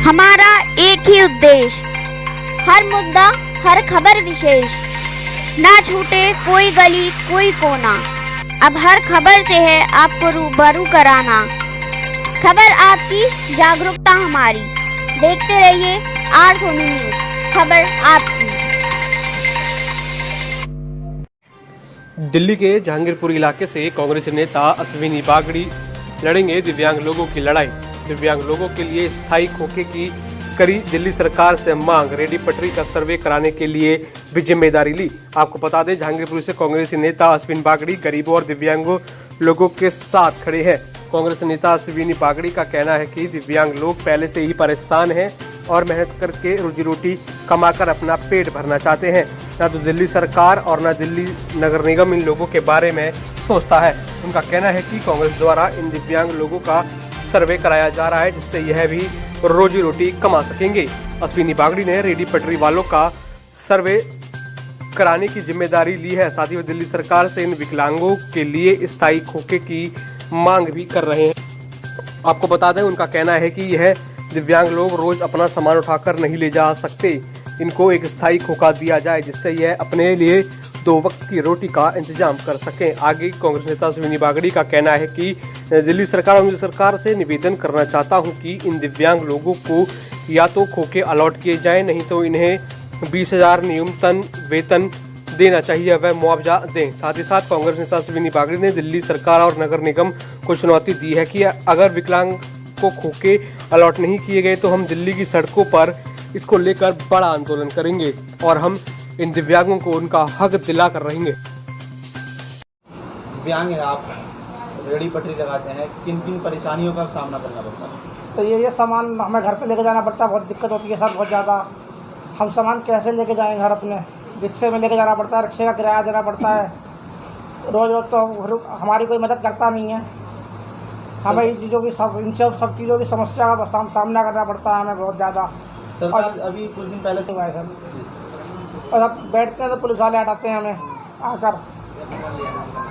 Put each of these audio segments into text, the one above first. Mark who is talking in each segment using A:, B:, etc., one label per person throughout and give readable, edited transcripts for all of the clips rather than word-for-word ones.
A: हमारा एक ही उद्देश्य, हर मुद्दा, हर खबर विशेष, ना छूटे कोई गली कोई कोना। अब हर खबर से है आपको रूबरू कराना। खबर आपकी, जागरूकता हमारी। देखते रहिए आर सोनी न्यूज, खबर आपकी।
B: दिल्ली के जहांगीरपुर इलाके से कांग्रेस नेता अश्विनी बागड़ी लड़ेंगे दिव्यांग लोगों की लड़ाई। दिव्यांग लोगों के लिए स्थायी खोखे की करी दिल्ली सरकार से मांग। रेडी पटरी का सर्वे कराने के लिए भी जिम्मेदारी ली। आपको बता दें, जहांगीरपुर से कांग्रेसी नेता अश्विनी बागड़ी गरीबों और दिव्यांगों लोगों के साथ खड़े हैं। कांग्रेस नेता अश्विनी बागड़ी का कहना है कि दिव्यांग लोग पहले से ही परेशान हैं और मेहनत करके रोजी रोटी कमाकर अपना पेट भरना चाहते हैं। न तो दिल्ली सरकार और न दिल्ली नगर निगम इन लोगों के बारे में सोचता है। उनका कहना है कि कांग्रेस द्वारा इन दिव्यांग लोगों का सर्वे कराया जा रहा है, जिससे यह भी रोजी रोटी कमा सकेंगे। अश्विनी बागड़ी ने रेडी पटरी वालों का सर्वे कराने की जिम्मेदारी ली है। साथ ही वो दिल्ली सरकार से इन विकलांगों के लिए स्थायी खोखे की मांग भी कर रहे हैं। आपको बता दें, उनका कहना है कि यह दिव्यांग लोग रोज अपना सामान उठाकर नहीं ले जा सकते। इनको एक स्थायी खोखा दिया जाए, जिससे यह अपने लिए 2 वक्त की रोटी का इंतजाम कर सकें। आगे कांग्रेस नेता अश्विनी बागड़ी का कहना है कि दिल्ली सरकार से निवेदन करना चाहता हूं कि इन दिव्यांग लोगों को या तो खोखे अलॉट किए जाएं, नहीं तो इन्हें 20,000 न्यूनतम वेतन देना चाहिए, वह मुआवजा दें। साथ ही साथ कांग्रेस नेता अश्विनी बागड़ी ने दिल्ली सरकार और नगर निगम को चुनौती दी है कि अगर विकलांग को खोखे अलॉट नहीं किए गए तो हम दिल्ली की सड़कों पर इसको लेकर बड़ा आंदोलन करेंगे और हम इन दिव्यांगों को उनका हक दिला कर रहेंगे।
C: दिव्यांग है, आप रेडी पटरी लगाते हैं, किन किन परेशानियों का सामना करना पड़ता है?
D: तो ये सामान हमें घर पे लेके जाना पड़ता है, बहुत दिक्कत होती है सर, बहुत ज़्यादा। हम सामान कैसे लेके जाएंगे घर अपने? रिक्शे में लेके जाना पड़ता है, रिक्शे का किराया देना पड़ता है। रोज़ रोज़ तो हमारी कोई मदद करता नहीं है। हमें इन चीज़ों की इन सब चीज़ों की समस्या का सामना करना पड़ता है हमें बहुत ज़्यादा।
C: सरकार अभी कुछ दिन पहले से
D: हुआ है सर, और अब बैठते हैं तो पुलिस वाले हटाते हैं हमें आकर।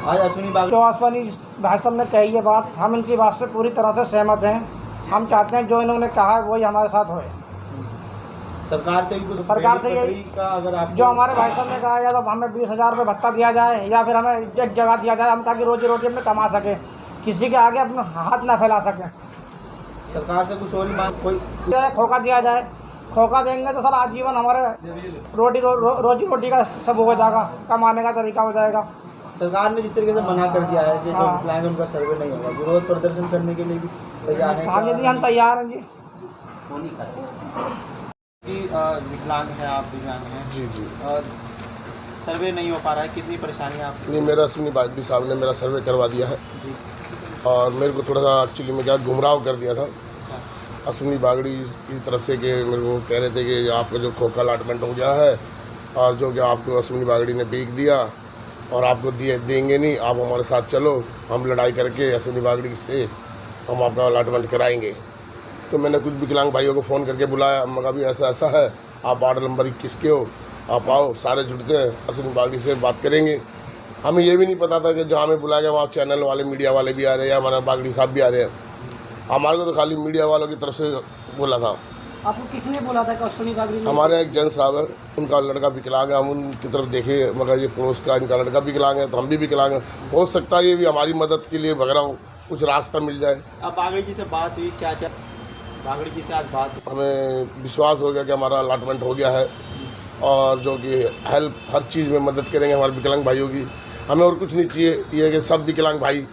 C: आज अश्विनी बागड़ी
D: जो अश्विनी भाई साहब ने कही ये बात, हम इनकी बात से पूरी तरह से सहमत हैं। हम चाहते हैं जो इन्होंने कहा है वही हमारे साथ होए।
C: सरकार से भी कुछ
D: सरकार से
C: रेडी पटरी का अगर आप
D: जो हमारे भाई साहब ने कहा, या तो हमें 20,000 रुपये भत्ता दिया जाए या फिर हमें एक जगह दिया जाए, हम ताकि रोजी रोटी अपने कमा सके, किसी के आगे अपना हाथ ना फैला सके।
C: सरकार से कुछ और मांग कोई
D: खोखा दिया जाए, खोखा देंगे तो सर आजीवन हमारे रोजी रोटी का सब हो जाएगा, कमाने का तरीका हो जाएगा।
C: सरकार ने जिस तरीके से मना कर दिया है कि जो विकलांग है उनका सर्वे नहीं होगा, विरोध प्रदर्शन करने के लिए भी तैयार है?
D: हाँ जी, हम तैयार हैं जी।
C: विकलांग है, आप दिव्यांग हैं
E: जी जी,
C: सर्वे नहीं हो पा रहा है, कितनी परेशानी आप?
E: नहीं, मेरा अश्विनी बागड़ी साहब ने मेरा सर्वे करवा दिया है और मेरे को थोड़ा सा एक्चुअली में क्या गुमराह कर दिया था अश्विनी बागड़ी की तरफ से कि मेरे को कह रहे थे कि आपका जो खोखा अलॉटमेंट हो गया है और जो कि आपको अश्विनी बागड़ी ने बेच दिया और आपको देंगे नहीं, आप हमारे साथ चलो, हम लड़ाई करके अश्विनी बागड़ी से हम आपका अलॉटमेंट कराएंगे। तो मैंने कुछ विकलांग भाइयों को फ़ोन करके बुलाया, मगर भी ऐसा ऐसा है, आप वार्ड नंबर 21 के हो, आप आओ, सारे जुड़ते हैं, अश्विनी बागड़ी से बात करेंगे। हमें ये भी नहीं पता था कि जहाँ हमें बुलाया गया वहाँ चैनल वाले, मीडिया वाले भी आ रहे हैं या हमारा बागड़ी साहब भी आ रहे हैं। हमारे को तो खाली मीडिया वालों की तरफ से बोला था।
D: आपको किसने बोला था कि अश्विनी बागड़ी?
E: हमारे एक जन साहब है, उनका लड़का विकलांग है, हम उनकी तरफ देखे, मगर ये पड़ोस का इनका लड़का विकलांग है तो हम भी विकलांग हैं। हो सकता है ये भी हमारी मदद के लिए वगैरह कुछ रास्ता मिल जाए।
C: अब बागड़ी जी से बात हुई, क्या क्या बागड़ी जी से आज बात?
E: हमें विश्वास हो गया कि हमारा अलॉटमेंट हो गया है और जो कि हेल्प हर चीज़ में मदद करेंगे हमारे विकलांग भाइयों की। हमें और कुछ नहीं चाहिए, ये है कि सब विकलांग भाई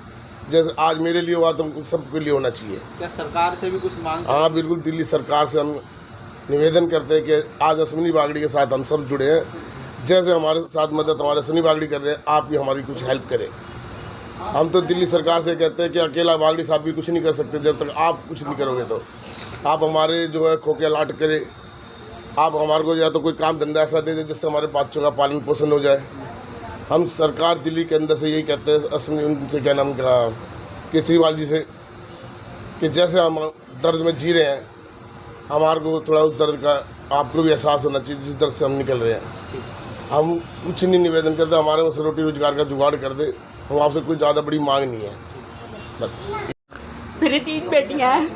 E: जैसे आज मेरे लिए हुआ तो सबके लिए होना चाहिए।
C: क्या सरकार से भी कुछ मांग?
E: हाँ बिल्कुल, दिल्ली सरकार से हम निवेदन करते हैं कि आज अश्विनी बागड़ी के साथ हम सब जुड़े हैं, जैसे हमारे साथ मदद हमारे अश्विनी बागड़ी कर रहे हैं, आप भी हमारी कुछ हेल्प करें। हम तो दिल्ली सरकार से कहते हैं कि अकेला बागड़ी साहब भी कुछ नहीं कर सकते, जब तक आप कुछ नहीं करोगे तो आप हमारे जो है खोखे अलॉट करें, आप हमारे को या तो कोई काम धंधा ऐसा दे दें जिससे हमारे बच्चों का पालन पोषण हो जाए। हम सरकार दिल्ली के अंदर से यही कहते हैं, अश्विनी उनसे क्या नाम का केजरीवाल जी से, कि जैसे हम दर्द में जी रहे हैं, हमारे को थोड़ा उस दर्द का आपको भी एहसास होना चाहिए जिस दर्द से हम निकल रहे हैं। हम कुछ नहीं निवेदन करते, हमारे उस रोटी रोजगार का जुगाड़ कर दे, हम आपसे कोई ज़्यादा बड़ी मांग नहीं है बस।
F: मेरी 3 बेटियां हैं,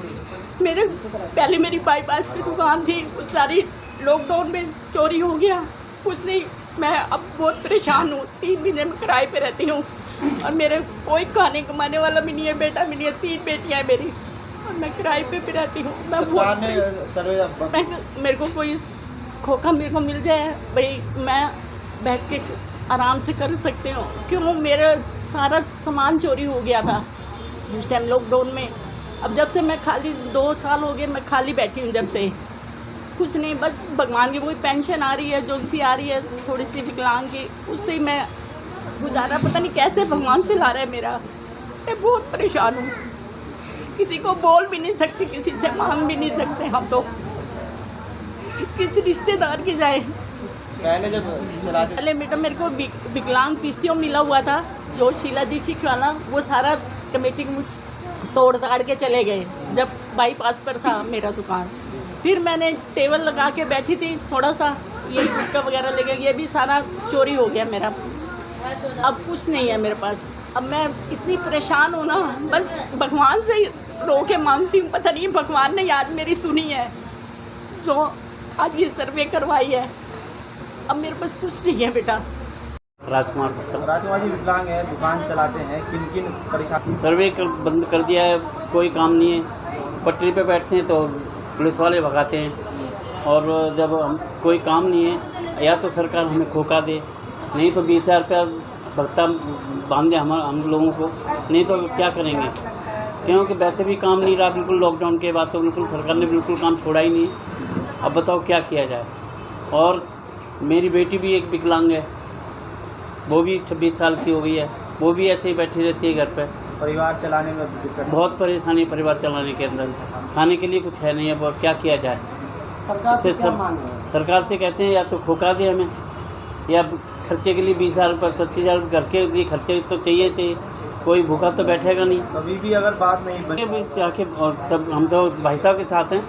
F: मेरे पहले मेरी बाईपास पे दुकान थी, वो सारी लॉकडाउन में चोरी हो गया। कुछ नहीं, मैं अब बहुत परेशान हूँ। 3 महीने में किराए पे रहती हूँ और मेरे कोई खाने कमाने वाला भी नहीं है, बेटा भी नहीं है, 3 बेटियाँ हैं मेरी और मैं किराए पे भी रहती हूँ। मैं
C: सरकार ने सर्वे
F: मेरे को कोई खोखा मेरे को मिल जाए भाई, मैं बैठ के आराम से कर सकती हूँ, क्यों मेरा सारा सामान चोरी हो गया था उस टाइम लॉकडाउन में। अब जब से मैं खाली 2 साल हो गए, मैं खाली बैठी हूँ जब से, कुछ नहीं, बस भगवान की कोई पेंशन आ रही है, जो सी आ रही है थोड़ी सी विकलांग की, उससे ही मैं गुजारा, पता नहीं कैसे भगवान चला रहा है मेरा। मैं बहुत परेशान हूँ, किसी को बोल भी नहीं सकती, किसी से मांग भी नहीं सकते हम तो, किसी रिश्तेदार की जाए।
C: पहले जब चलाते
F: पहले बेटा मेरे को विकलांग पीसीओ मिला हुआ था, जो शीला दीक्षित वाला, वो सारा कमेटी तोड़ ताड़ के चले गए जब बाईपास पर था मेरा दुकान। फिर मैंने टेबल लगा के बैठी थी, थोड़ा सा ये गुटखा वगैरह लेके, ये भी सारा चोरी हो गया मेरा। अब कुछ नहीं है मेरे पास। अब मैं इतनी परेशान हूँ ना, बस भगवान से रो के मांगती हूँ। पता नहीं भगवान ने आज मेरी सुनी है, जो आज ये सर्वे करवाई है। अब मेरे पास कुछ नहीं है बेटा।
G: राजकुमार भट्टल।
C: राजकुमार जी विकलांग है, दुकान चलाते हैं, किन किन परेशानी?
G: सर्वे बंद कर दिया है, कोई काम नहीं है। पटरी पे बैठते हैं तो पुलिस वाले भगाते हैं, और जब हम कोई काम नहीं है, या तो सरकार हमें खोखा दे, नहीं तो 20,000 रुपया भत्ता बांध दे हम लोगों को, नहीं तो क्या करेंगे, क्योंकि वैसे भी काम नहीं रहा बिल्कुल। लॉकडाउन के बाद तो बिल्कुल सरकार ने बिल्कुल काम छोड़ा ही नहीं। अब बताओ क्या किया जाए। और मेरी बेटी भी एक विकलांग है, वो भी 26 साल की हो गई है, वो भी ऐसे ही बैठी रहती है घर पे।
C: परिवार चलाने में दिक्कत?
G: बहुत परेशानी है परिवार चलाने के अंदर, खाने के लिए कुछ है नहीं। अब क्या किया जाए। सरकार से सरकार से कहते हैं या तो खोखा दे हमें, या खर्चे के लिए 20,000 रुपये 25,000 घर के लिए खर्चे तो चाहिए। कोई भूखा तो बैठेगा नहीं।
C: कभी भी अगर बात नहीं बनी
G: जाके, और सब हम तो भाई साहब के साथ हैं,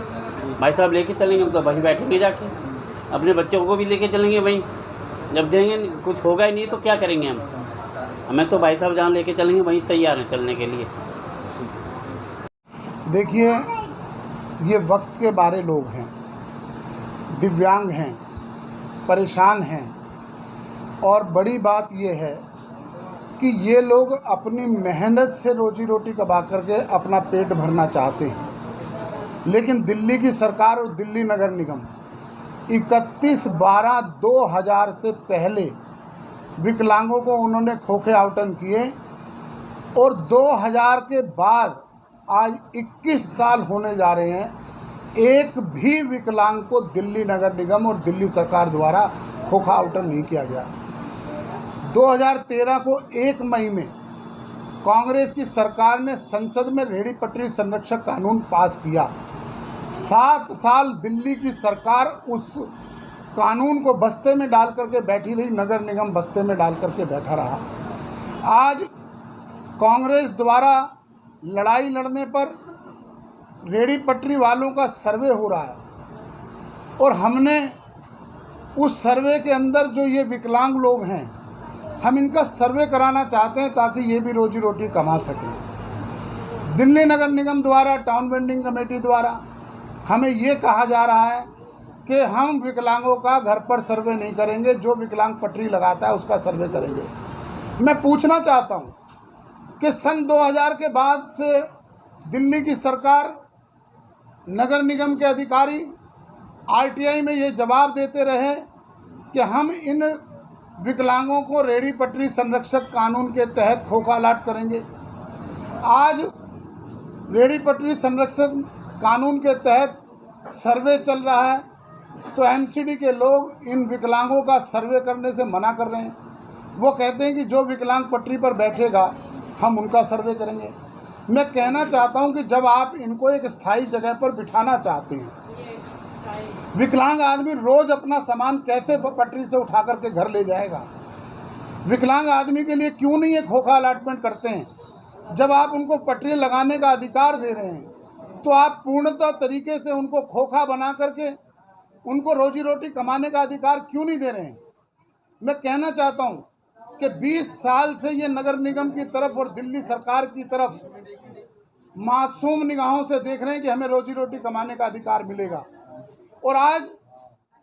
G: भाई साहब लेके चलेंगे, हम तो वहीं बैठेंगे जाके, अपने बच्चों को भी लेके चलेंगे वहीं। जब देंगे कुछ होगा ही नहीं तो क्या करेंगे हम। हमें तो भाई साहब जहाँ लेके चलेंगे वहीं तैयार हैं चलने के लिए।
H: देखिए, ये वक्त के बारे लोग हैं, दिव्यांग हैं, परेशान हैं, और बड़ी बात ये है कि ये लोग अपनी मेहनत से रोजी रोटी कमा करके अपना पेट भरना चाहते हैं, लेकिन दिल्ली की सरकार और दिल्ली नगर निगम 31/12/2000 से पहले विकलांगों को उन्होंने खोखे आवंटन किए, और 2000 के बाद आज 21 साल होने जा रहे हैं, एक भी विकलांग को दिल्ली नगर निगम और दिल्ली सरकार द्वारा खोखा आवंटन नहीं किया गया। 2013 को 1 मई में कांग्रेस की सरकार ने संसद में रेहड़ी पटरी संरक्षक कानून पास किया। 7 साल दिल्ली की सरकार उस कानून को बस्ते में डाल करके बैठी रही, नगर निगम बस्ते में डाल करके बैठा रहा। आज कांग्रेस द्वारा लड़ाई लड़ने पर रेहड़ी पटरी वालों का सर्वे हो रहा है, और हमने उस सर्वे के अंदर जो ये विकलांग लोग हैं, हम इनका सर्वे कराना चाहते हैं ताकि ये भी रोजी रोटी कमा सकें। दिल्ली नगर निगम द्वारा, टाउन वेंडिंग कमेटी द्वारा हमें ये कहा जा रहा है कि हम विकलांगों का घर पर सर्वे नहीं करेंगे, जो विकलांग पटरी लगाता है उसका सर्वे करेंगे। मैं पूछना चाहता हूँ कि सन 2000 के बाद से दिल्ली की सरकार, नगर निगम के अधिकारी आरटीआई में ये जवाब देते रहे कि हम इन विकलांगों को रेहड़ी पटरी संरक्षक कानून के तहत खोखा अलॉट करेंगे। आज रेहड़ी पटरी संरक्षण कानून के तहत सर्वे चल रहा है, तो एमसीडी के लोग इन विकलांगों का सर्वे करने से मना कर रहे हैं। वो कहते हैं कि जो विकलांग पटरी पर बैठेगा हम उनका सर्वे करेंगे। मैं कहना चाहता हूं कि जब आप इनको एक स्थायी जगह पर बिठाना चाहते हैं, विकलांग आदमी रोज अपना सामान कैसे पटरी से उठा करके घर ले जाएगा? विकलांग आदमी के लिए क्यों नहीं एक खोखा अलॉटमेंट करते हैं? जब आप उनको पटरी लगाने का अधिकार दे रहे हैं, तो आप पूर्णतः तरीके से उनको खोखा बना करके उनको रोजी रोटी कमाने का अधिकार क्यों नहीं दे रहे हैं? मैं कहना चाहता हूं कि 20 साल से ये नगर निगम की तरफ और दिल्ली सरकार की तरफ मासूम निगाहों से देख रहे हैं कि हमें रोजी रोटी कमाने का अधिकार मिलेगा। और आज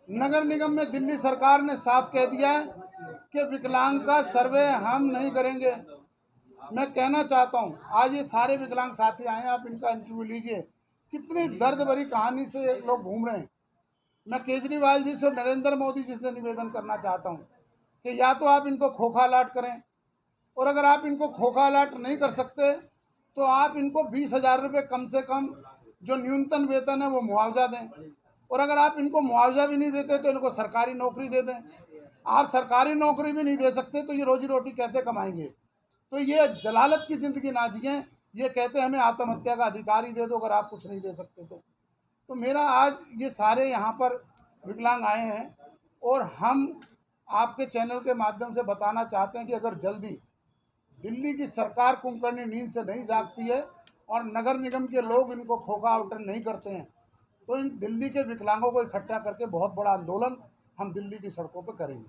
H: नगर निगम में दिल्ली सरकार ने साफ कह दिया है कि विकलांग का सर्वे हम नहीं करेंगे। मैं कहना चाहता हूं, आज ये सारे विकलांग साथी आए हैं, आप इनका इंटरव्यू लीजिए, कितनी दर्द भरी कहानी से लोग घूम रहे हैं। मैं केजरीवाल जी से और नरेंद्र मोदी जी से निवेदन करना चाहता हूं कि या तो आप इनको खोखा अलाट करें, और अगर आप इनको खोखा अलाट नहीं कर सकते तो आप इनको 20,000 रुपये कम से कम जो न्यूनतम वेतन है वो मुआवजा दें, और अगर आप इनको मुआवजा भी नहीं देते तो इनको सरकारी नौकरी दे दें। आप सरकारी नौकरी भी नहीं दे सकते तो ये रोजी रोटी कैसे कमाएंगे? तो ये जलालत की ज़िंदगी ना जिए। ये कहते हैं हमें आत्महत्या का अधिकार ही दे दो अगर आप कुछ नहीं दे सकते तो मेरा आज ये सारे यहाँ पर विकलांग आए हैं, और हम आपके चैनल के माध्यम से बताना चाहते हैं कि अगर जल्दी दिल्ली की सरकार कुंभकर्णी नींद से नहीं जागती है और नगर निगम के लोग इनको खोखा आउटर नहीं करते हैं तो इन दिल्ली के विकलांगों को इकट्ठा करके बहुत बड़ा आंदोलन हम दिल्ली की सड़कों पर करेंगे।